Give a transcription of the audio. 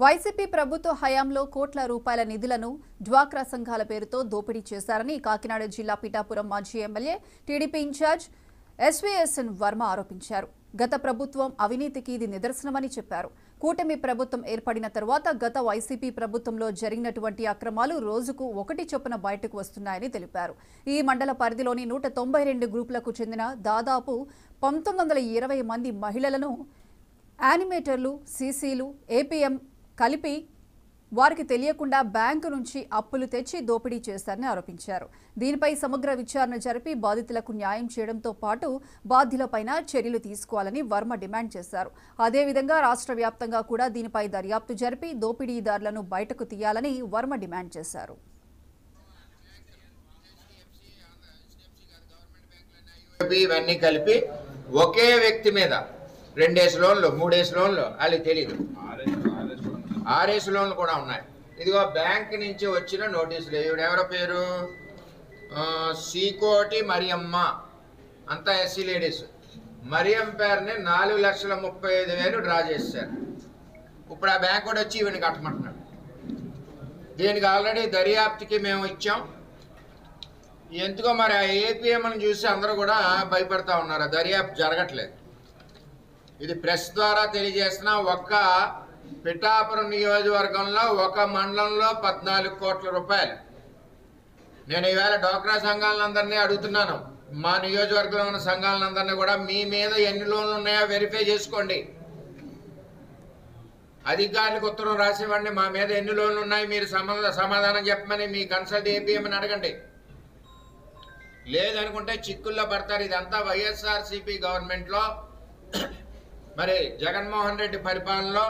YCP ప్రభుత్వ హయాంలో కోట్ల రూపాయల నిధులను డ్వాక్రా సంఘాల పేరుతో దోపిడీ చేశారని కాకినాడ జిల్లా పిఠాపురం మాజీ MLA TDP incharge SVSN Varma ఆరోపించారు. గత ప్రభుత్వం అవినీతికి ఇది నిదర్శనమని చెప్పారు. కూటమి ప్రభుత్వం ఏర్పడిన తర్వాత గత వైసీపీ ప్రభుత్వంలో జరిగినటువంటి అక్రమాలు రోజుకు ఒకటి చొప్పున బయటకు వస్తున్నాయని తెలిపారు. ఈ మండల పరిధిలోని 192 గ్రూపులకు చెందిన దాదాపు 1920 మంది మహిళలను యానిమేటర్లు, సీసీలు, ఏపీఎం కలిపి వారికి తెలియకుండా బ్యాంకు నుంచి అప్పులు తెచ్చి దోపిడీ చేశారని ఆరోపించారు. దీనిపై సమగ్ర విచారణ జరిపి బాధితులకు న్యాయం చేయడంతో పాటు బాధ్యులపైన చర్యలు తీసుకోవాలని వర్మ డిమాండ్ చేశారు. అదేవిధంగా రాష్ట్ర వ్యాప్తంగా కూడా దీనిపై దర్యాప్తు జరిపి దోపిడీదారులను బయటకు తీయాలని వర్మ డిమాండ్ చేశారు. ఇవన్నీ కలిపి ఒకే వ్యక్తి మీద 2 లోన్లు 3 లోన్లు వాళ్ళకి తెలియదు, 6 లోన్లు కూడా ఉన్నాయి. ఇదిగో బ్యాంక్ నుంచి వచ్చిన నోటీసులు. ఎవరో పేరు సీకోటి మరియమ్మ, అంతా ఎస్సీ లేడీస్. మరియం పేరుని 4,35,000 డ్రా చేశారు. ఇప్పుడు ఆ బ్యాంక్ కూడా వచ్చి ఈవెన్ కట్టమంటున్నాడు. దీనికి ఆల్రెడీ దర్యాప్తుకి మేము ఇచ్చాం. ఎందుకో మరి ఆ ఏపీఎంని చూసి అందరూ కూడా భయపడతా ఉన్నారు. ఆ దర్యాప్తు జరగట్లేదు. ఇది ప్రెస్ ద్వారా తెలియజేసిన ఒక్క పిఠాపురం నియోజకవర్గంలో ఒక మండలంలో 14 కోట్ల రూపాయలు. నేను ఈవేళ డ్వాక్రా సంఘాలందరినీ అడుగుతున్నాను, మా నియోజకవర్గంలో ఉన్న సంఘాలందరినీ కూడా మీ మీద ఎన్ని లోన్లు ఉన్నాయో వెరిఫై చేసుకోండి. అధికారులకు ఉత్తరం రాసివ్వండి, మా మీద ఎన్ని లోన్లు ఉన్నాయి మీరు సమాధానం చెప్పమని మీ కన్సల్ట్ ఏపీఎంని అడగండి. లేదనుకుంటే చిక్కుల్లో పడతారు. ఇదంతా వైఎస్ఆర్సీపీ గవర్నమెంట్లో మరి జగన్మోహన్ రెడ్డి పరిపాలనలో